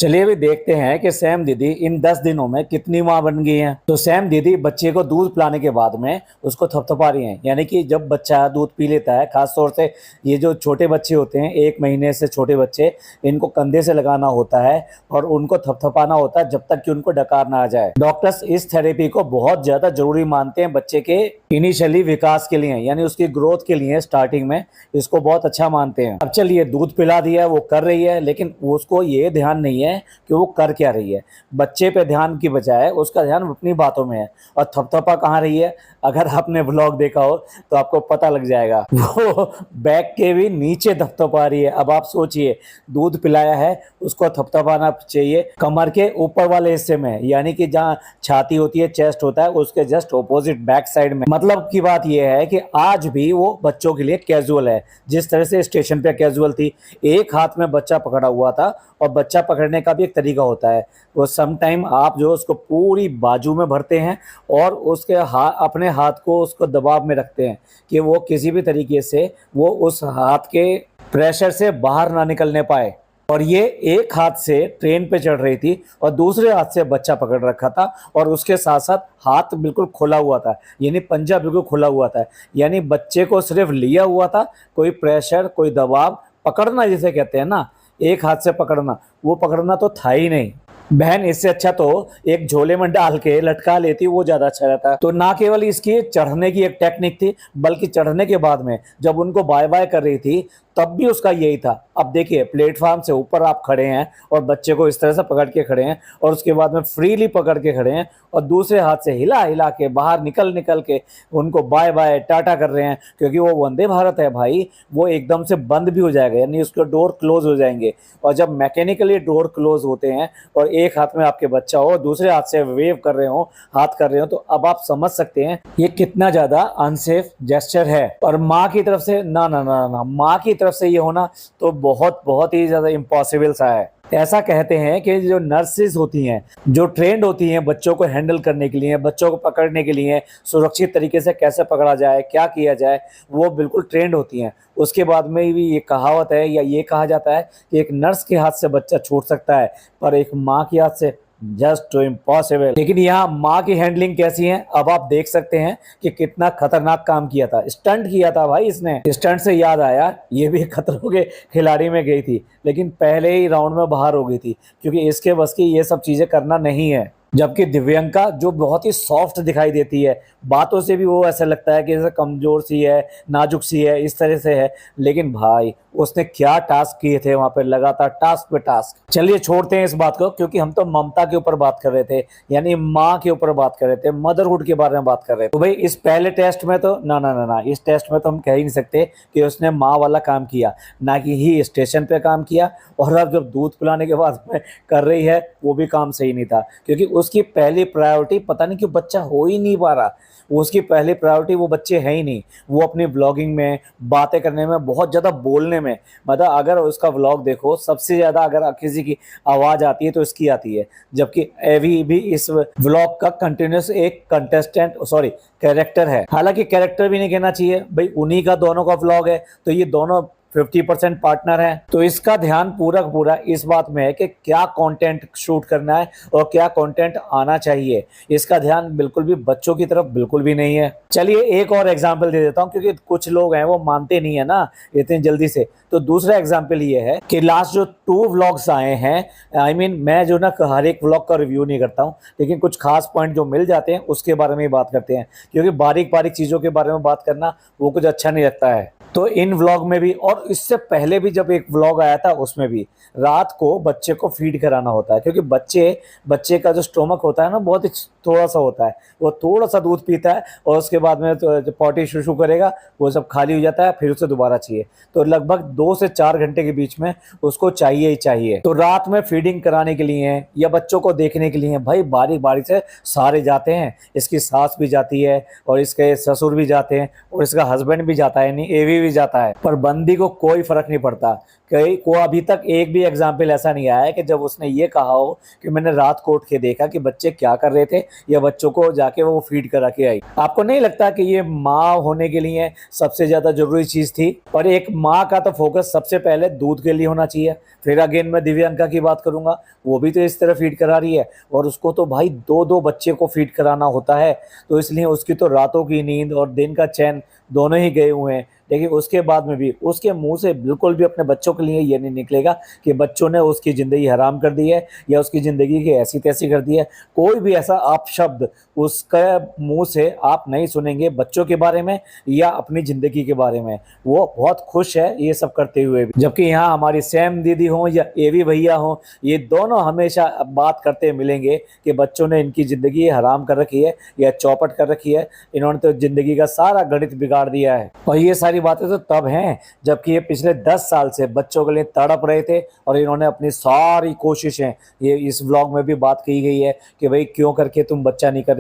चलिए अभी देखते हैं कि सैम दीदी इन 10 दिनों में कितनी माँ बन गई हैं। तो सैम दीदी बच्चे को दूध पिलाने के बाद में उसको थपथपा रही हैं, यानी कि जब बच्चा दूध पी लेता है, खास तौर से ये जो छोटे बच्चे होते हैं, 1 महीने से छोटे बच्चे, इनको कंधे से लगाना होता है और उनको थपथपाना होता है जब तक कि उनको डकार ना आ जाए। डॉक्टर्स इस थेरेपी को बहुत ज्यादा जरूरी मानते हैं बच्चे के इनिशियली विकास के लिए, यानी उसकी ग्रोथ के लिए स्टार्टिंग में इसको बहुत अच्छा मानते हैं। अब चलिए दूध पिला दिया, वो कर रही है, लेकिन उसको ये ध्यान नहीं है कि वो कर क्या रही है। बच्चे पे ध्यान की बजाय उसका ध्यान अपनी बातों में है। और थपथपा कहाँ रही है, अगर आपने ब्लॉग देखा हो तो आपको पता लग जाएगा। वो बैक के भी नीचे थपथपा रही है। अब आप सोचिए, दूध पिलाया है, उसको थपथपाना चाहिए कमर के ऊपर वाले हिस्से में, यानी कि जहाँ छाती होती है, चेस्ट होता है, उसके जस्ट ऑपोजिट बैक साइड में। मतलब की बात यह है कि आज भी वो बच्चों के लिए कैजुअल है, जिस तरह से स्टेशन पे कैजुअल थी। एक हाथ में बच्चा पकड़ा हुआ था, और बच्चा पकड़ने का भी एक तरीका होता है। वो समटाइम आप जो उसको पूरी बाजू में भरते हैं और उसके अपने हाथ को उसको दबाव में रखते हैं कि वो किसी भी तरीके से वो उस हाथ के प्रेशर से बाहर ना निकलने पाए। और ये एक हाथ से ट्रेन पे चढ़ रही थी और दूसरे हाथ से बच्चा पकड़ रखा था, और उसके साथ साथ हाथ बिल्कुल खुला हुआ था, यानी पंजा बिल्कुल खुला हुआ था। यानी बच्चे को सिर्फ लिया हुआ था, कोई प्रेशर, कोई दबाव, पकड़ना जिसे कहते हैं ना, एक हाथ से पकड़ना, वो पकड़ना तो था ही नहीं। बहन इससे अच्छा तो एक झोले में डाल के लटका लेती, वो ज्यादा अच्छा रहता। तो ना केवल इसकी चढ़ने की एक टेक्निक थी, बल्कि चढ़ने के बाद में जब उनको बाय बाय कर रही थी तब भी उसका यही था। अब देखिए, प्लेटफॉर्म से ऊपर आप खड़े हैं और बच्चे को इस तरह से पकड़ के खड़े हैं, और उसके बाद में फ्रीली पकड़ के खड़े हैं, और दूसरे हाथ से हिला हिला के बाहर निकल निकल के उनको बाय बाय टाटा कर रहे हैं। क्योंकि वो वंदे भारत है भाई, वो एकदम से बंद भी हो जाएगा, यानी उसके डोर क्लोज हो जाएंगे। और जब मैकेनिकली डोर क्लोज होते हैं और एक हाथ में आपके बच्चा हो, दूसरे हाथ से वेव कर रहे हो, हाथ कर रहे हो, तो अब आप समझ सकते हैं ये कितना ज्यादा अनसेफ जेस्चर है। और माँ की तरफ से ना ना ना ना, माँ की तरफ से ये होना तो बहुत बहुत ही ज्यादा इम्पॉसिबल सा है। ऐसा कहते हैं कि जो नर्सेज होती हैं, जो ट्रेंड होती हैं बच्चों को हैंडल करने के लिए, बच्चों को पकड़ने के लिए, सुरक्षित तरीके से कैसे पकड़ा जाए, क्या किया जाए, वो बिल्कुल ट्रेंड होती हैं। उसके बाद में भी ये कहावत है, या ये कहा जाता है कि एक नर्स के हाथ से बच्चा छूट सकता है, पर एक माँ के हाथ से जस्ट इम्पॉसिबल। लेकिन यहाँ माँ की हैंडलिंग कैसी है, अब आप देख सकते हैं कि कितना खतरनाक काम किया था, स्टंट किया था भाई इसने। स्टंट से याद आया, ये भी खतरों के खिलाड़ी में गई थी, लेकिन पहले ही राउंड में बाहर हो गई थी, क्योंकि इसके बस की ये सब चीजें करना नहीं है। जबकि दिव्यंका जो बहुत ही सॉफ्ट दिखाई देती है, बातों से भी वो ऐसा लगता है कि जैसे कमजोर सी है, नाजुक सी है, इस तरह से है, लेकिन भाई उसने क्या टास्क किए थे वहां पे, लगातार टास्क पे टास्क। चलिए छोड़ते हैं इस बात को, क्योंकि हम तो ममता के ऊपर बात कर रहे थे, यानी माँ के ऊपर बात कर रहे थे, मदरहुड के बारे में बात कर रहे थे। तो भाई इस पहले टेस्ट में तो ना ना ना ना, इस टेस्ट में तो हम कह ही नहीं सकते कि उसने माँ वाला काम किया, ना कि ही स्टेशन पे काम किया। और अब जब दूध पिलाने के बाद में कर रही है, वो भी काम सही नहीं था, क्योंकि उसकी पहली प्रायोरिटी पता नहीं क्यों बच्चा हो ही नहीं पा रहा। उसकी पहली प्रायोरिटी वो बच्चे है ही नहीं, वो अपनी ब्लॉगिंग में, बातें करने में, बहुत ज़्यादा बोलने में। मतलब अगर उसका व्लॉग देखो, सबसे ज़्यादा अगर किसी की आवाज़ आती है तो इसकी आती है। जबकि एवी भी इस व्लॉग का कंटिन्यूस एक कंटेस्टेंट, सॉरी कैरेक्टर है। हालांकि कैरेक्टर भी नहीं कहना चाहिए भाई, उन्हीं का दोनों का व्लॉग है, तो ये दोनों 50% पार्टनर है। तो इसका ध्यान पूरा पूरा इस बात में है कि क्या कंटेंट शूट करना है और क्या कंटेंट आना चाहिए। इसका ध्यान बिल्कुल भी बच्चों की तरफ बिल्कुल भी नहीं है। चलिए एक और एग्जांपल दे देता हूँ, क्योंकि कुछ लोग हैं वो मानते नहीं है ना इतनी जल्दी से। तो दूसरा एग्जाम्पल ये है कि लास्ट जो 2 व्लॉग्स आए हैं, मैं जो ना हर एक व्लॉग का रिव्यू नहीं करता हूँ, लेकिन कुछ खास पॉइंट जो मिल जाते हैं उसके बारे में ही बात करते हैं, क्योंकि बारीक बारीक चीज़ों के बारे में बात करना वो कुछ अच्छा नहीं लगता है। तो इन व्लॉग में भी, और इससे पहले भी जब एक व्लॉग आया था उसमें भी, रात को बच्चे को फीड कराना होता है, क्योंकि बच्चे का जो स्टोमक होता है ना, बहुत ही थोड़ा सा होता है, वो थोड़ा सा दूध पीता है और उसके बाद में तो पॉटी शुशु करेगा, वो सब खाली हो जाता है, फिर उसे दोबारा चाहिए। तो लगभग 2 से 4 घंटे के बीच में उसको चाहिए ही चाहिए। तो रात में फीडिंग कराने के लिए या बच्चों को देखने के लिए भाई बारी बारी से सारे जाते हैं। इसकी सास भी जाती है, और इसके ससुर भी जाते हैं, और इसका हस्बैंड भी जाता है, नहीं एवी भी जाता है, पर बंदी को कोई फर्क नहीं पड़ता। कहीं को अभी तक एक भी एग्जाम्पल ऐसा नहीं आया है कि जब उसने ये कहा हो कि मैंने रात को उठ के देखा कि बच्चे क्या कर रहे थे या बच्चों को जाके वो फीड करा के आई। आपको नहीं लगता कि ये माँ होने के लिए सबसे ज्यादा जरूरी चीज थी? और एक माँ का तो फोकस सबसे पहले दूध के लिए होना चाहिए। फिर अगेन मैं दिव्यांका की बात करूंगा, वो भी तो इस तरह फीड करा रही है और उसको तो भाई दो दो बच्चे को फीड कराना होता है, तो इसलिए उसकी तो रातों की नींद और दिन का चैन दोनों ही गए हुए हैं। लेकिन उसके बाद में भी उसके मुंह से बिल्कुल भी अपने बच्चों के लिए ये नहीं निकलेगा कि बच्चों ने उसकी ज़िंदगी हराम कर दी है या उसकी ज़िंदगी की ऐसी तैसी कर दी है। कोई भी ऐसा आप शब्द उसके मुंह से आप नहीं सुनेंगे बच्चों के बारे में या अपनी ज़िंदगी के बारे में। वो बहुत खुश है ये सब करते हुए भी। जबकि यहाँ हमारी सैम दीदी हो या एवी भैया हो, ये दोनों हमेशा बात करते मिलेंगे कि बच्चों ने इनकी ज़िंदगी हराम कर रखी है या चौपट कर रखी है, इन्होंने तो ज़िंदगी का सारा गणित बिगाड़ दिया है। और ये सारी बातें तो तब हैं जबकि ये पिछले 10 साल से बच्चों के लिए तड़प रहे थे और इन्होंने अपनी सारी कोशिशें, ये इस व्लॉग में भी बात की गई है कि भाई क्यों करके तुम बच्चा नहीं कर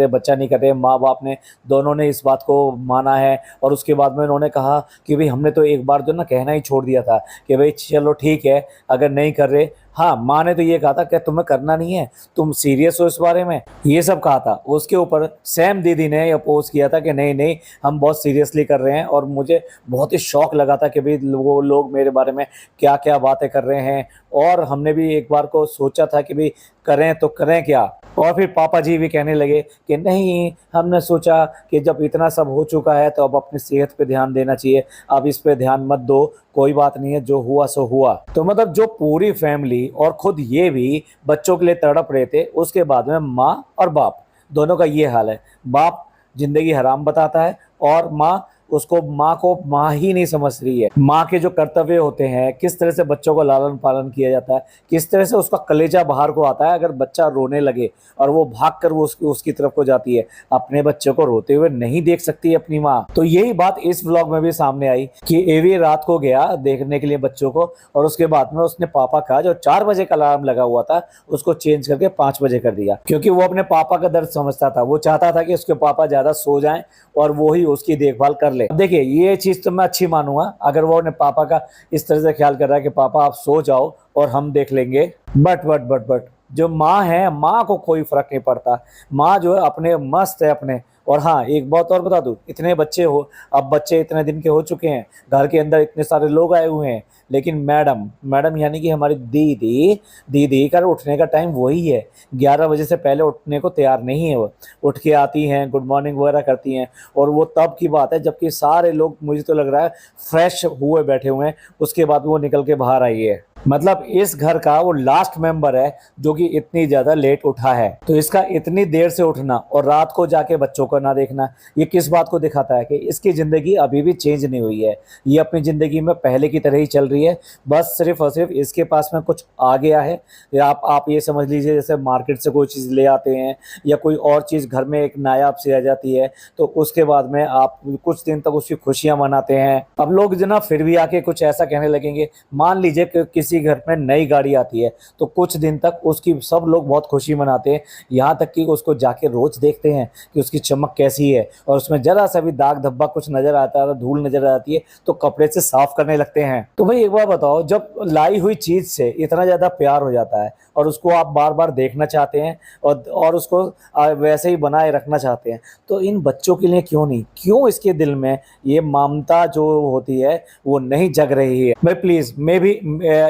रहे। माँ बाप ने दोनों ने इस बात को माना है और उसके बाद में उन्होंने कहा कि भाई हमने तो एक बार जो ना कहना ही छोड़ दिया था कि भाई चलो ठीक है अगर नहीं कर रहे। हाँ, माँ ने तो ये कहा था कि तुम्हें करना नहीं है, तुम सीरियस हो इस बारे में, ये सब कहा था। उसके ऊपर सैम दीदी ने अपोज किया था कि नहीं नहीं हम बहुत सीरियसली कर रहे हैं। और मुझे बहुत ही शौक लगा था कि भाई वो लोग मेरे बारे में क्या क्या बातें कर रहे हैं। और हमने भी एक बार को सोचा था कि भाई करें तो करें क्या। और फिर पापा जी भी कहने लगे कि नहीं, हमने सोचा कि जब इतना सब हो चुका है तो अब अपनी सेहत पे ध्यान देना चाहिए, अब इस पे ध्यान मत दो, कोई बात नहीं है, जो हुआ सो हुआ। तो मतलब जो पूरी फैमिली और खुद ये भी बच्चों के लिए तड़प रहे थे, उसके बाद में माँ और बाप दोनों का ये हाल है। बाप जिंदगी हराम बताता है और माँ माँ को माँ ही नहीं समझ रही है। माँ के जो कर्तव्य होते हैं, किस तरह से बच्चों को लालन पालन किया जाता है, किस तरह से उसका कलेजा बाहर को आता है अगर बच्चा रोने लगे और वो भाग कर वो उसकी तरफ को जाती है। अपने बच्चे को रोते हुए नहीं देख सकती अपनी माँ। तो यही बात इस व्लॉग में भी सामने आई कि एवी रात को गया देखने के लिए बच्चों को और उसके बाद में उसने पापा का जो 4 बजे का अलार्म लगा हुआ था उसको चेंज करके 5 बजे कर दिया, क्योंकि वो अपने पापा का दर्द समझता था। वो चाहता था कि उसके पापा ज्यादा सो जाएं और वो ही उसकी देखभाल कर ले। देखिए ये चीज तो मैं अच्छी मानूंगा अगर वो अपने पापा का इस तरह से ख्याल कर रहा है कि पापा आप सो जाओ और हम देख लेंगे। बट जो माँ है, माँ को कोई फर्क नहीं पड़ता। माँ जो है अपने मस्त है अपने। और हाँ, एक बात और बता दूं, इतने बच्चे हो, अब बच्चे इतने दिन के हो चुके हैं, घर के अंदर इतने सारे लोग आए हुए हैं, लेकिन मैडम यानी कि हमारी दीदी का उठने का टाइम वही है। 11 बजे से पहले उठने को तैयार नहीं है। वो उठ के आती हैं, गुड मॉर्निंग वगैरह करती हैं और वो तब की बात है जबकि सारे लोग, मुझे तो लग रहा है, फ्रेश हुए बैठे हुए हैं, उसके बाद वो निकल के बाहर आई है। मतलब इस घर का वो लास्ट मेंबर है जो कि इतनी ज्यादा लेट उठा है। तो इसका इतनी देर से उठना और रात को जाके बच्चों को ना देखना, ये किस बात को दिखाता है कि इसकी जिंदगी अभी भी चेंज नहीं हुई है। ये अपनी जिंदगी में पहले की तरह ही चल रही है, बस सिर्फ और सिर्फ इसके पास में कुछ आ गया है। या आप ये समझ लीजिए जैसे मार्केट से कोई चीज़ ले आते हैं या कोई और चीज़ घर में एक नायाब सी आ जाती है, तो उसके बाद में आप कुछ दिन तक उसकी खुशियां मनाते हैं। अब लोग जो ना फिर भी आके कुछ ऐसा कहने लगेंगे, मान लीजिए कि किसी घर में नई गाड़ी आती है तो कुछ दिन तक उसकी सब लोग बहुत खुशी मनाते हैं, यहाँ तक कि उसको जाके रोज देखते हैं कि उसकी चमक कैसी है और उसमें जरा सा भी दाग धब्बा कुछ नजर आता है, धूल नजर आती है तो कपड़े से साफ करने लगते हैं। तो भाई एक बार बताओ, जब लाई हुई चीज से इतना ज्यादा प्यार हो जाता है और उसको आप बार बार देखना चाहते हैं और उसको वैसे ही बनाए रखना चाहते हैं, तो इन बच्चों के लिए क्यों इसके दिल में ये ममता जो होती है वो नहीं जग रही है। भाई प्लीज, मैं भी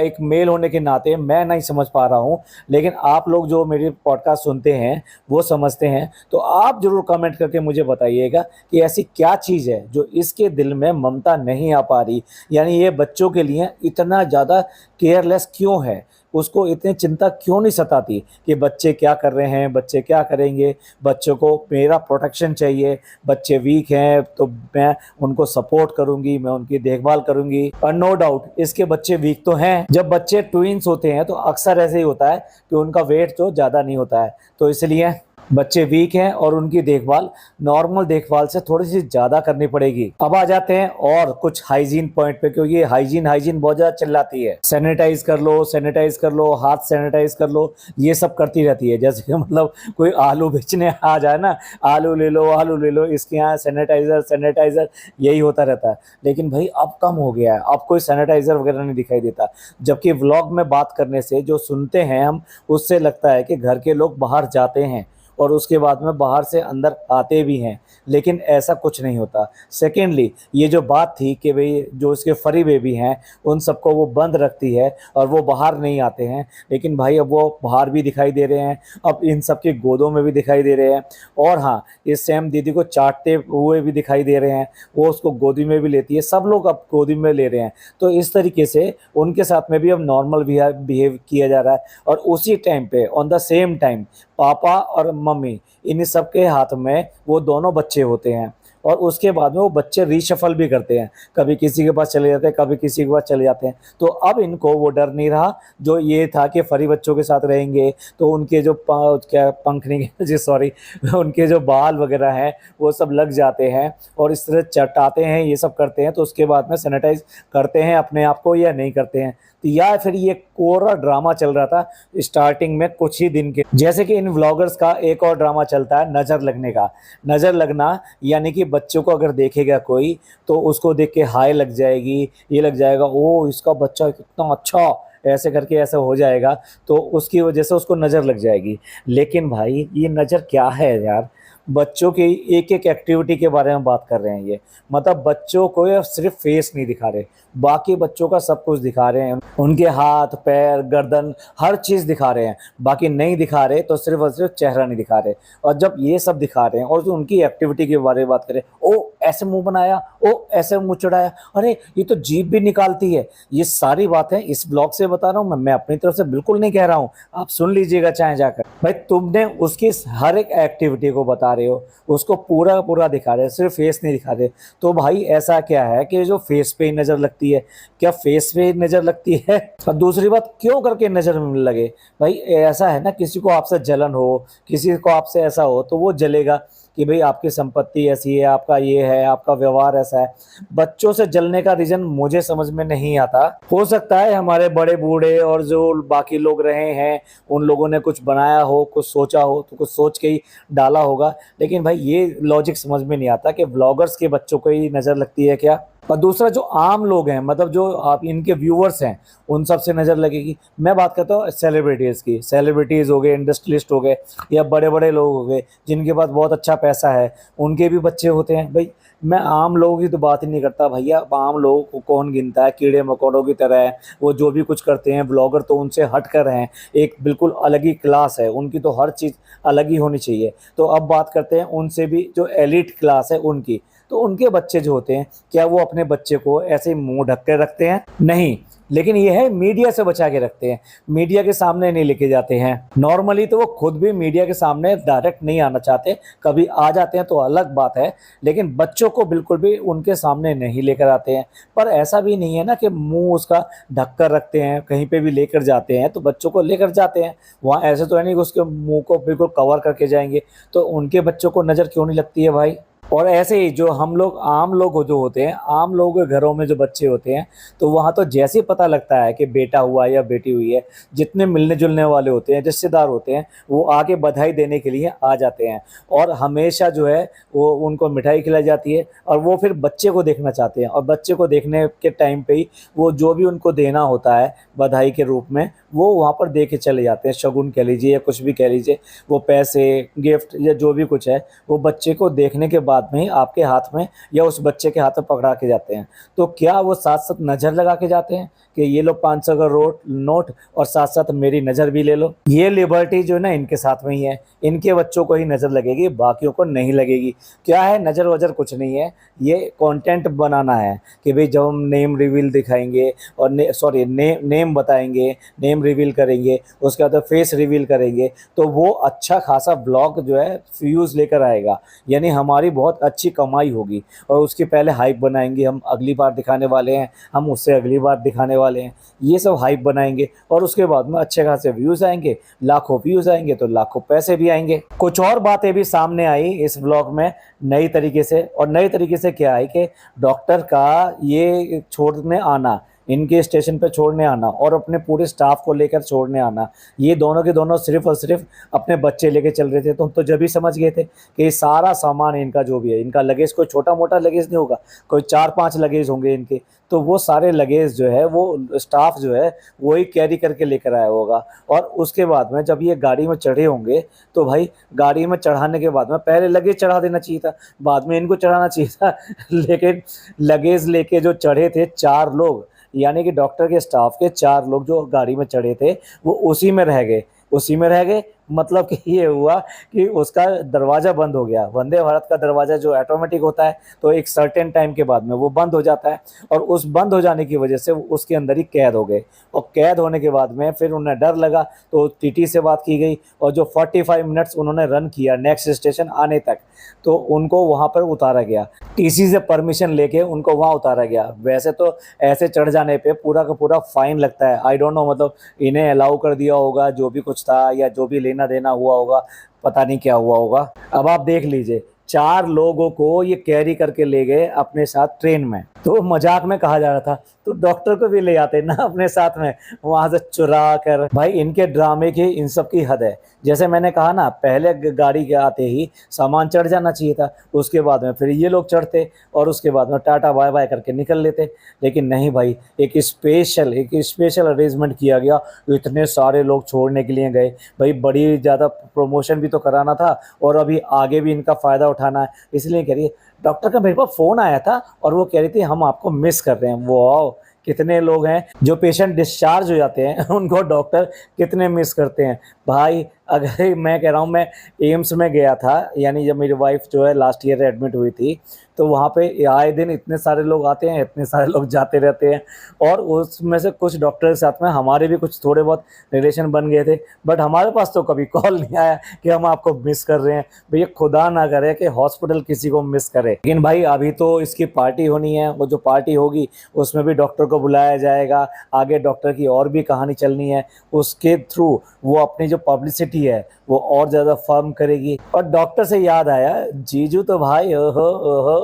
एक मेल होने के नाते मैं नहीं समझ पा रहा हूँ, लेकिन आप लोग जो मेरे पॉडकास्ट सुनते हैं वो समझते हैं, तो आप जरूर कमेंट करके मुझे बताइएगा कि ऐसी क्या चीज़ है जो इसके दिल में ममता नहीं आ पा रही। यानी ये बच्चों के लिए इतना ज़्यादा केयरलेस क्यों है, उसको इतनी चिंता क्यों नहीं सताती कि बच्चे क्या कर रहे हैं, बच्चे क्या करेंगे, बच्चों को मेरा प्रोटेक्शन चाहिए, बच्चे वीक हैं तो मैं उनको सपोर्ट करूंगी, मैं उनकी देखभाल करूंगी। और नो डाउट इसके बच्चे वीक तो हैं। जब बच्चे ट्विंस होते हैं तो अक्सर ऐसे ही होता है कि उनका वेट तो ज़्यादा नहीं होता है, तो इसलिए बच्चे वीक हैं और उनकी देखभाल नॉर्मल देखभाल से थोड़ी सी ज़्यादा करनी पड़ेगी। अब आ जाते हैं और कुछ हाइजीन पॉइंट पे, क्योंकि ये हाइजीन हाइजीन बहुत ज़्यादा चिल्लाती है। सैनिटाइज कर लो, सैनिटाइज कर लो, हाथ सैनिटाइज कर लो, ये सब करती रहती है। जैसे कि मतलब कोई आलू बेचने आ जाए ना, आलू ले लो, आलू ले लो, इसके यहाँ सैनिटाइज़र सैनिटाइज़र, यही होता रहता है। लेकिन भाई अब कम हो गया है, अब कोई सैनिटाइज़र वगैरह नहीं दिखाई देता। जबकि व्लॉग में बात करने से जो सुनते हैं हम, उससे लगता है कि घर के लोग बाहर जाते हैं और उसके बाद में बाहर से अंदर आते भी हैं, लेकिन ऐसा कुछ नहीं होता। सेकेंडली, ये जो बात थी कि भाई जो इसके फरी बेबी हैं उन सबको वो बंद रखती है और वो बाहर नहीं आते हैं, लेकिन भाई अब वो बाहर भी दिखाई दे रहे हैं, अब इन सब की गोदों में भी दिखाई दे रहे हैं। और हाँ, इस सैम दीदी को चाटते हुए भी दिखाई दे रहे हैं, वो उसको गोदी में भी लेती है, सब लोग अब गोदी में ले रहे हैं। तो इस तरीके से उनके साथ में भी अब नॉर्मल बिहेव किया जा रहा है। और उसी टाइम पे ऑन द सेम टाइम पापा और मम्मी, इन सब के हाथ में वो दोनों बच्चे होते हैं और उसके बाद में वो बच्चे रीशफल भी करते हैं, कभी किसी के पास चले जाते हैं, कभी किसी के पास चले जाते हैं। तो अब इनको वो डर नहीं रहा जो ये था कि फरी बच्चों के साथ रहेंगे तो उनके जो क्या पंख नहीं जी सॉरी उनके जो बाल वगैरह हैं वो सब लग जाते हैं और इस तरह चटाते हैं, ये सब करते हैं। तो उसके बाद में सैनिटाइज करते हैं अपने आप को या नहीं करते हैं। तो या फिर ये कोरा ड्रामा चल रहा था स्टार्टिंग में कुछ ही दिन के। जैसे कि इन व्लॉगर्स का एक और ड्रामा चलता है नज़र लगने का। नज़र लगना यानी कि बच्चों को अगर देखेगा कोई तो उसको देख के हाय लग जाएगी, ये लग जाएगा, ओ इसका बच्चा कितना अच्छा, ऐसे करके ऐसा हो जाएगा, तो उसकी वजह से उसको नज़र लग जाएगी। लेकिन भाई ये नज़र क्या है यार, बच्चों की एक एक एक्टिविटी के बारे में बात कर रहे हैं ये। मतलब बच्चों को ये सिर्फ फेस नहीं दिखा रहे, बाकी बच्चों का सब कुछ दिखा रहे हैं, उनके हाथ पैर गर्दन हर चीज़ दिखा रहे हैं। बाकी नहीं दिखा रहे तो सिर्फ और सिर्फ चेहरा नहीं दिखा रहे। और जब ये सब दिखा रहे हैं और जो उनकी एक्टिविटी के बारे में बात करें, ओ ऐसे मुंह बनाया, ओ ऐसे मुंह चढ़ाया, अरे ये तो जीभ भी निकालती है, ये सारी बातें इस ब्लॉग से बता रहा हूँ मैं अपनी तरफ से बिल्कुल नहीं कह रहा हूँ, आप सुन लीजिएगा चाहे जाकर। भाई तुमने उसकी हर एक एक्टिविटी को बता रहे हो, उसको पूरा पूरा दिखा रहे हो, सिर्फ फेस नहीं दिखा रहे। तो भाई ऐसा क्या है कि जो फेस पे ही नज़र लगती है, क्या फेस पे ही नज़र लगती है? और दूसरी बात, क्यों करके नज़र लगे? भाई ऐसा है ना, किसी को आपसे जलन हो, किसी को आपसे ऐसा हो तो वो जलेगा कि भाई आपकी संपत्ति ऐसी है, आपका ये है, आपका व्यवहार ऐसा है। बच्चों से जलने का रीज़न मुझे समझ में नहीं आता। हो सकता है हमारे बड़े बूढ़े और जो बाकी लोग रहे हैं उन लोगों ने कुछ बनाया हो, कुछ सोचा हो, तो कुछ सोच के ही डाला होगा। लेकिन भाई ये लॉजिक समझ में नहीं आता कि ब्लॉगर्स के बच्चों को ही नज़र लगती है क्या? और दूसरा, जो आम लोग हैं, मतलब जो आप इनके व्यूअर्स हैं, उन सब से नज़र लगेगी। मैं बात करता हूँ सेलिब्रिटीज़ की। सेलिब्रिटीज़ हो गए, इंडस्ट्रियलिस्ट हो गए, या बड़े बड़े लोग हो गए जिनके पास बहुत अच्छा पैसा है, उनके भी बच्चे होते हैं। भाई मैं आम लोगों की तो बात ही नहीं करता भैया, आम लोगों को कौन गिनता है, कीड़े मकोड़ों की तरह है वो, जो भी कुछ करते हैं। ब्लॉगर तो उनसे हट कर हैं, एक बिल्कुल अलग ही क्लास है उनकी, तो हर चीज़ अलग ही होनी चाहिए। तो अब बात करते हैं उनसे भी जो एलिट क्लास है उनकी। तो उनके बच्चे जो होते हैं, क्या वो अपने बच्चे को ऐसे ही मुंह ढक के रखते हैं? नहीं। लेकिन ये है मीडिया से बचा के रखते हैं, मीडिया के सामने नहीं लेके जाते हैं। नॉर्मली तो वो खुद भी मीडिया के सामने डायरेक्ट नहीं आना चाहते, कभी आ जाते हैं तो अलग बात है, लेकिन बच्चों को बिल्कुल भी उनके सामने नहीं लेकर आते हैं। पर ऐसा भी नहीं है ना कि मुंह उसका ढक कर रखते हैं, कहीं पे भी लेकर जाते हैं तो बच्चों को लेकर जाते हैं वहाँ। ऐसे तो है नहीं कि उसके मुंह को बिल्कुल कवर करके जाएंगे। तो उनके बच्चों को नज़र क्यों नहीं लगती है भाई? और ऐसे ही जो हम लोग आम लोग जो होते हैं, आम लोगों के घरों में जो बच्चे होते हैं, तो वहाँ तो जैसे ही पता लगता है कि बेटा हुआ या बेटी हुई है, जितने मिलने जुलने वाले होते हैं, रिश्तेदार होते हैं, वो आके बधाई देने के लिए आ जाते हैं। और हमेशा जो है वो उनको मिठाई खिलाई जाती है और वो फिर बच्चे को देखना चाहते हैं। और बच्चे को देखने के टाइम पे ही वो जो भी उनको देना होता है बधाई के रूप में, वो वहाँ पर दे के चले जाते हैं। शगुन कह लीजिए या कुछ भी कह लीजिए, वो पैसे गिफ्ट या जो भी कुछ है, वो बच्चे को देखने के बाद में ही आपके हाथ में या उस बच्चे के हाथ में पकड़ा के जाते हैं। तो क्या वो साथ साथ नज़र लगा के जाते हैं कि ये लो 500 का नोट और साथ साथ मेरी नज़र भी ले लो? ये लिबर्टी जो है ना इनके साथ में ही है, इनके बच्चों को ही नज़र लगेगी, बाकियों को नहीं लगेगी। क्या है, नज़र वजर कुछ नहीं है, ये कंटेंट बनाना है कि भाई जब हम नेम रिवील दिखाएंगे और नेम बताएंगे, नेम नेम रिवील करेंगे, उसके बाद फेस रिवील करेंगे, तो वो अच्छा खासा ब्लॉग जो है व्यूज़ लेकर आएगा, यानी हमारी बहुत अच्छी कमाई होगी। और उसकी पहले हाइप बनाएंगे, हम अगली बार दिखाने वाले हैं, हम उससे अगली बार दिखाने वाले हैं, ये सब हाइप बनाएंगे और उसके बाद में अच्छे खासे व्यूज़ आएंगे, लाखों व्यूज़ आएंगे तो लाखों पैसे भी आएंगे। कुछ और बातें भी सामने आई इस ब्लॉग में नई तरीके से, और नई तरीके से क्या है कि डॉक्टर का ये छोड़ने आना, इनके स्टेशन पे छोड़ने आना और अपने पूरे स्टाफ को लेकर छोड़ने आना, ये दोनों के दोनों सिर्फ और सिर्फ अपने बच्चे लेके चल रहे थे। तो हम तो जब ही समझ गए थे कि सारा सामान इनका जो भी है, इनका लगेज कोई छोटा मोटा लगेज नहीं होगा, कोई 4-5 लगेज होंगे इनके, तो वो सारे लगेज जो है वो स्टाफ जो है वही कैरी करके लेकर आया होगा। और उसके बाद में जब ये गाड़ी में चढ़े होंगे तो भाई गाड़ी में चढ़ाने के बाद में पहले लगेज चढ़ा देना चाहिए था, बाद में इनको चढ़ाना चाहिए था लेकिन लगेज लेके जो चढ़े थे 4 लोग, यानी कि डॉक्टर के स्टाफ के 4 लोग जो गाड़ी में चढ़े थे वो उसी में रह गए, उसी में रह गए। मतलब कि ये हुआ कि उसका दरवाज़ा बंद हो गया। वंदे भारत का दरवाज़ा जो ऑटोमेटिक होता है तो एक सर्टेन टाइम के बाद में वो बंद हो जाता है, और उस बंद हो जाने की वजह से वो उसके अंदर ही कैद हो गए। और कैद होने के बाद में फिर उन्हें डर लगा तो टीटी से बात की गई, और जो 45 मिनट्स उन्होंने रन किया नेक्स्ट स्टेशन आने तक, तो उनको वहाँ पर उतारा गया, टीसी से परमिशन लेके उनको वहाँ उतारा गया। वैसे तो ऐसे चढ़ जाने पे पूरा का पूरा फाइन लगता है, आई डोंट नो, मतलब इन्हें अलाउ कर दिया होगा जो भी कुछ था, या जो भी लेना देना हुआ होगा, पता नहीं क्या हुआ होगा। अब आप देख लीजिए 4 लोगों को ये कैरी करके ले गए अपने साथ ट्रेन में, तो मजाक में कहा जा रहा था तो डॉक्टर को भी ले आते ना अपने साथ में वहां से चुरा कर। भाई इनके ड्रामे की इन सब की हद है। जैसे मैंने कहा ना, पहले गाड़ी के आते ही सामान चढ़ जाना चाहिए था, उसके बाद में फिर ये लोग चढ़ते और उसके बाद में टाटा बाय बाय करके निकल लेते, लेकिन नहीं भाई, एक स्पेशल अरेंजमेंट किया गया। इतने सारे लोग छोड़ने के लिए गए, भाई बड़ी ज़्यादा प्रमोशन भी तो कराना था और अभी आगे भी इनका फ़ायदा उठाना है, इसलिए कह रही है। डॉक्टर का मेरे पास फ़ोन आया था और वो कह रही थी हम आपको मिस कर रहे हैं। वो कितने लोग हैं जो पेशेंट डिस्चार्ज हो जाते हैं उनको डॉक्टर कितने मिस करते हैं भाई। अगर मैं कह रहा हूँ, मैं एम्स में गया था, यानी जब मेरी वाइफ जो है लास्ट ईयर एडमिट हुई थी, तो वहाँ पे आए दिन इतने सारे लोग आते हैं, इतने सारे लोग जाते रहते हैं, और उसमें से कुछ डॉक्टर के साथ में हमारे भी कुछ थोड़े बहुत रिलेशन बन गए थे, बट हमारे पास तो कभी कॉल नहीं आया कि हम आपको मिस कर रहे हैं। भैया खुदा ना करे कि हॉस्पिटल किसी को मिस करे। लेकिन भाई अभी तो इसकी पार्टी होनी है, वो जो पार्टी होगी उसमें भी डॉक्टर को बुलाया जाएगा, आगे डॉक्टर की और भी कहानी चलनी है, उसके थ्रू वो अपनी जो पब्लिसिटी है वो और ज़्यादा फर्म करेगी। और डॉक्टर से याद आया, जीजू तो भाई ओहो ओहो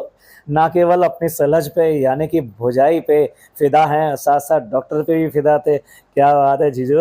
ना केवल अपनी सलज पे यानी कि भुजाई पे फिदा हैं, साथ साथ डॉक्टर पे भी फिदा थे। क्या बात है जीजू।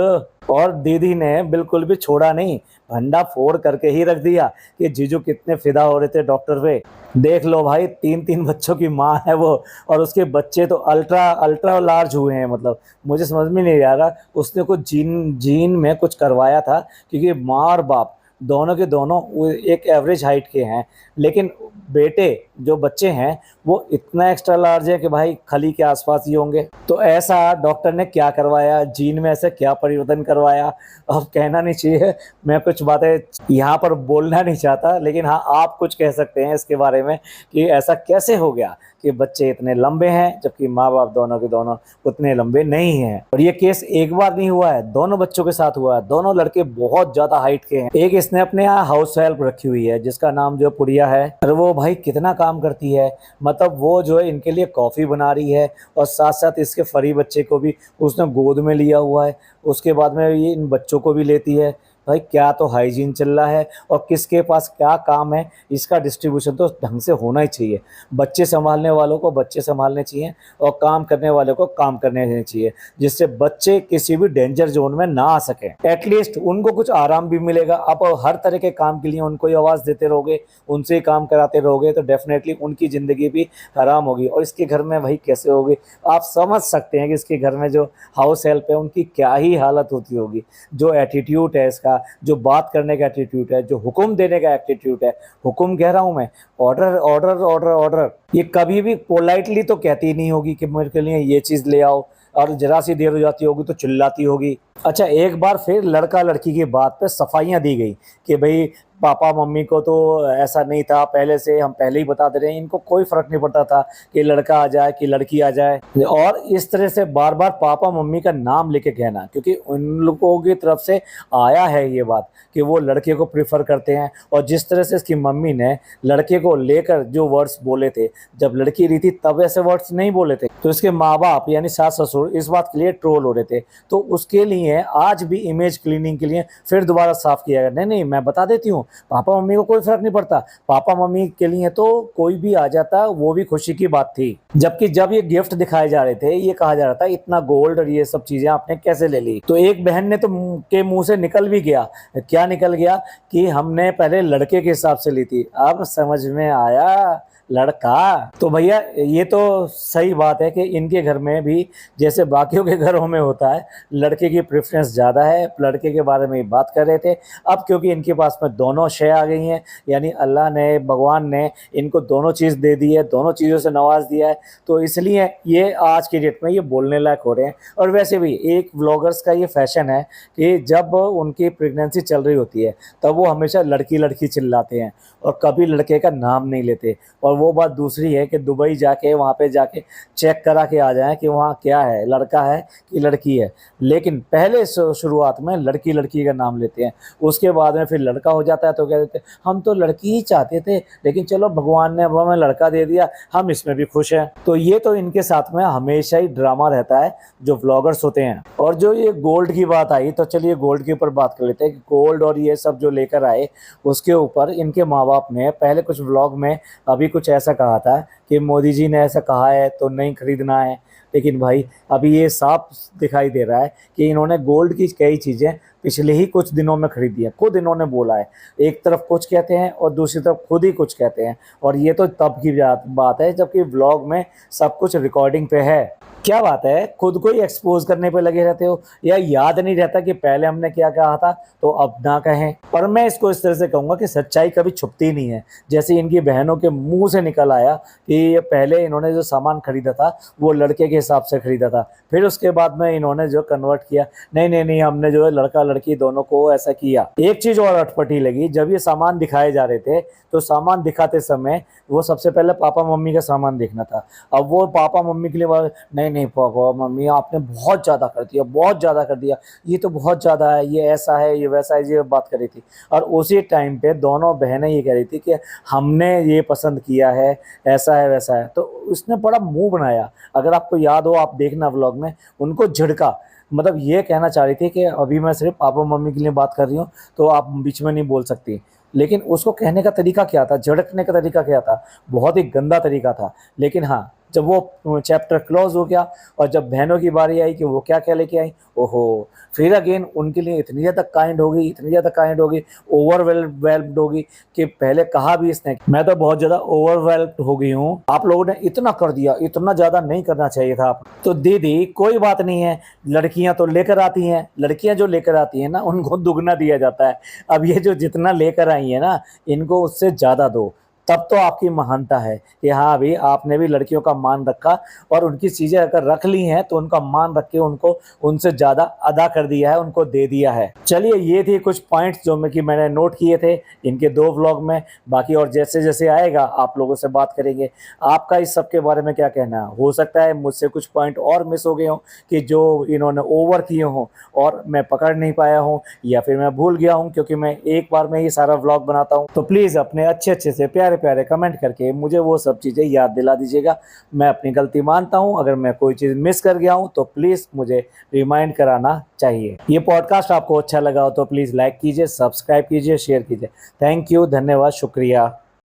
और दीदी ने बिल्कुल भी छोड़ा नहीं, भंडा फोड़ करके ही रख दिया कि जीजू कितने फिदा हो रहे थे डॉक्टर पे। देख लो भाई, 3 बच्चों की माँ है वो, और उसके बच्चे तो अल्ट्रा अल्ट्रा लार्ज हुए हैं। मतलब मुझे समझ में नहीं आ रहा, उसने कुछ जीन में कुछ करवाया था, क्योंकि माँ और बाप दोनों के दोनों एक एवरेज हाइट के हैं, लेकिन बेटे जो बच्चे हैं वो इतना एक्स्ट्रा लार्ज है कि भाई खली के आसपास ही होंगे। तो ऐसा डॉक्टर ने क्या करवाया, जीन में ऐसे क्या परिवर्तन करवाया, अब कहना नहीं चाहिए, मैं कुछ बातें यहाँ पर बोलना नहीं चाहता, लेकिन हाँ आप कुछ कह सकते हैं इसके बारे में कि ऐसा कैसे हो गया कि बच्चे इतने लंबे हैं जबकि माँ बाप दोनों के दोनों उतने लंबे नहीं हैं। और ये केस एक बार नहीं हुआ है, दोनों बच्चों के साथ हुआ है। दोनों लड़के बहुत ज्यादा हाइट के हैं। एक इसने अपने यहाँ हाउस हेल्प रखी हुई है जिसका नाम जो पुड़िया है, और वो भाई कितना काम करती है, मतलब वो जो है इनके लिए कॉफ़ी बना रही है, और साथ साथ इसके फरी बच्चे को भी उसने गोद में लिया हुआ है, उसके बाद में ये इन बच्चों को भी लेती है। भाई क्या तो हाइजीन चल रहा है, और किसके पास क्या काम है इसका डिस्ट्रीब्यूशन तो ढंग से होना ही चाहिए। बच्चे संभालने वालों को बच्चे संभालने चाहिए और काम करने वालों को काम करने चाहिए, जिससे बच्चे किसी भी डेंजर जोन में ना आ सकें। एटलीस्ट उनको कुछ आराम भी मिलेगा। आप हर तरह के काम के लिए उनको ही आवाज़ देते रहोगे, उनसे ही काम कराते रहोगे, तो डेफिनेटली उनकी ज़िंदगी भी हराम होगी। और इसके घर में भाई कैसे होगी, आप समझ सकते हैं कि इसके घर में जो हाउस हेल्प है उनकी क्या ही हालत होती होगी। जो एटीट्यूड है इसका, जो बात करने का एटीट्यूड है, जो हुक्म देने का एटीट्यूड है, हुक्म कह रहा हूं मैं, ऑर्डर ऑर्डर ऑर्डर ऑर्डर, ये कभी भी पोलाइटली तो कहती नहीं होगी कि मेरे के लिए ये चीज़ ले आओ, और जरा सी देर हो जाती होगी तो चिल्लाती होगी। अच्छा, एक बार फिर लड़का लड़की की बात पे सफाइयाँ दी गई कि भई पापा मम्मी को तो ऐसा नहीं था, पहले से हम पहले ही बता दे रहे हैं, इनको कोई फ़र्क नहीं पड़ता था कि लड़का आ जाए कि लड़की आ जाए। और इस तरह से बार-बार पापा मम्मी का नाम लेके कहना, क्योंकि उन लोगों की तरफ से आया है ये बात कि वो लड़के को प्रेफ़र करते हैं। और जिस तरह से इसकी मम्मी ने लड़के को लेकर जो वर्ड्स बोले थे, जब लड़की रही थी तब ऐसे वर्ड्स नहीं बोले थे। तो इसके माँ-बाप यानी सास-ससुर इस बात के लिए ट्रोल हो रहे थे। तो उसके लिए आज भी इमेज क्लीनिंग के लिए फिर दोबारा साफ किया गया, नहीं, नहीं मैं बता देती हूँ, पापा मम्मी को कोई फ़र्क नहीं पड़ता। पापा मम्मी के लिए तो कोई भी आ जाता, वो भी खुशी की बात थी। जबकि जब ये गिफ्ट दिखाए जा रहे थे, ये कहा जा रहा था इतना गोल्ड और ये सब चीज़ें आपने कैसे ले ली? तो एक बहन ने तो के मुँह से निकल भी गया, क्या निकल गया कि हमने पहले लड़के के हिसाब से ली थी, अब समझ में आया लड़का। तो भैया ये तो सही बात है कि इनके घर में भी जैसे बाकियों के घरों में होता है, लड़के की प्रेफ़रेंस ज़्यादा है, लड़के के बारे में ही बात कर रहे थे। अब क्योंकि इनके पास में दोनों शय आ गई हैं, यानी अल्लाह ने, भगवान ने इनको दोनों चीज़ दे दी है, दोनों चीज़ों से नवाज़ दिया है, तो इसलिए ये आज की डेट में ये बोलने लायक हो रहे हैं। और वैसे भी एक व्लॉगर्स का ये फ़ैशन है कि जब उनकी प्रेगनेंसी चल रही होती है, तब वो हमेशा लड़की-लड़की चिल्लाते हैं और कभी लड़के का नाम नहीं लेते। और वो बात दूसरी है कि दुबई जाके वहाँ पे जाके चेक करा के आ जाएँ कि वहाँ क्या है, लड़का है कि लड़की है। लेकिन पहले शुरुआत में लड़की-लड़की का नाम लेते हैं, उसके बाद में फिर लड़का हो जाता है तो कह देते हैं हम तो लड़की ही चाहते थे, लेकिन चलो भगवान ने अब हमें लड़का दे दिया, हम इसमें भी खुश हैं। तो ये तो इनके साथ में हमेशा ही ड्रामा रहता है जो व्लॉगर्स होते हैं। और जो ये गोल्ड की बात आई, तो चलिए गोल्ड के ऊपर बात कर लेते हैं कि गोल्ड और ये सब जो लेकर आए, उसके ऊपर इनके माँ-बाप ने पहले कुछ व्लॉग में अभी कुछ ऐसा कहा था कि मोदी जी ने ऐसा कहा है तो नहीं खरीदना है। लेकिन भाई अभी ये साफ दिखाई दे रहा है कि इन्होंने गोल्ड की कई चीज़ें पिछले ही कुछ दिनों में खरीदी हैं, खुद इन्होंने बोला है। एक तरफ कुछ कहते हैं और दूसरी तरफ खुद ही कुछ कहते हैं, और ये तो तब की बात है जबकि व्लॉग में सब कुछ रिकॉर्डिंग पे है। क्या बात है, खुद को ही एक्सपोज़ करने पे लगे रहते हो, या याद नहीं रहता कि पहले हमने क्या कहा था तो अब ना कहें। और मैं इसको इस तरह से कहूँगा कि सच्चाई कभी छुपती नहीं है। जैसे इनकी बहनों के मुँह से निकल आया कि पहले इन्होंने जो सामान खरीदा था वो लड़के के हिसाब से खरीदा था, फिर उसके बाद में इन्होंने जो कन्वर्ट किया, नहीं, नहीं, नहीं हमने जो है लड़का-लड़की दोनों को ऐसा किया। एक चीज़ और अटपटी लगी, जब ये सामान दिखाए जा रहे थे, तो सामान दिखाते समय वो सबसे पहले पापा-मम्मी का सामान देखना था। अब वो पापा-मम्मी के लिए बोले, नहीं, नहीं पापा-मम्मी आपने बहुत ज़्यादा कर दिया, बहुत ज़्यादा कर दिया, ये तो बहुत ज़्यादा है, ये ऐसा है, ये वैसा है, ये बात कर रही थी। और उसी टाइम पे दोनों बहनें ये कह रही थी कि हमने ये पसंद किया है, ऐसा है, वैसा है। तो उसने बड़ा मुँह बनाया, अगर आपको याद हो आप देखना व्लॉग में, उनको झिड़का। मतलब ये कहना चाह रही थी कि अभी मैं सिर्फ़ पापा-मम्मी के लिए बात कर रही हूँ, तो आप बीच में नहीं बोल सकती। लेकिन उसको कहने का तरीका क्या था, झिड़कने का तरीका क्या था? बहुत ही गंदा तरीका था। लेकिन हाँ, जब वो चैप्टर क्लोज़ हो गया और जब बहनों की बारी आई कि वो क्या-क्या लेके आईं, ओहो! फिर अगेन उनके लिए इतनी ज़्यादा काइंड हो गई, इतनी ज़्यादा काइंड हो गई, वेल्म्ड हो गई कि पहले कहा भी इसने, मैं तो बहुत ज़्यादा ओवरवेल्म्ड हो गई हूँ। आप लोगों ने इतना कर दिया, इतना ज़्यादा नहीं करना चाहिए था। तो दीदी कोई बात नहीं है, लड़कियाँ तो लेकर आती हैं, लड़कियाँ जो लेकर आती हैं ना उनको दुगना दिया जाता है। अब ये जो जितना लेकर आई हैं ना, इनको उससे ज़्यादा दो, तब तो आपकी महानता है कि हाँ भाई आपने भी लड़कियों का मान रखा, और उनकी चीज़ें अगर रख ली हैं तो उनका मान रख के उनको उनसे ज़्यादा अदा कर दिया है, उनको दे दिया है। चलिए ये थी कुछ पॉइंट्स जो मैंने नोट किए थे इनके 2 व्लॉग में। बाकी और जैसे-जैसे आएगा आप लोगों से बात करेंगे। आपका इस सब के बारे में क्या कहना है? हो सकता है मुझसे कुछ पॉइंट और मिस हो गए हों कि जो इन्होंने ओवर किए हों और मैं पकड़ नहीं पाया हूँ, या फिर मैं भूल गया हूँ क्योंकि मैं एक बार में ही सारा व्लॉग बनाता हूँ। तो प्लीज़ अपने अच्छे-अच्छे से प्यारे-प्यारे कमेंट करके मुझे वो सब चीज़ें याद दिला दीजिएगा। मैं अपनी गलती मानता हूँ, अगर मैं कोई चीज़ मिस कर गया हूँ तो प्लीज़ मुझे रिमाइंड कराना चाहिए। ये पॉडकास्ट आपको अच्छा लगा हो तो प्लीज़ लाइक कीजिए, सब्सक्राइब कीजिए, शेयर कीजिए। थैंक यू, धन्यवाद, शुक्रिया।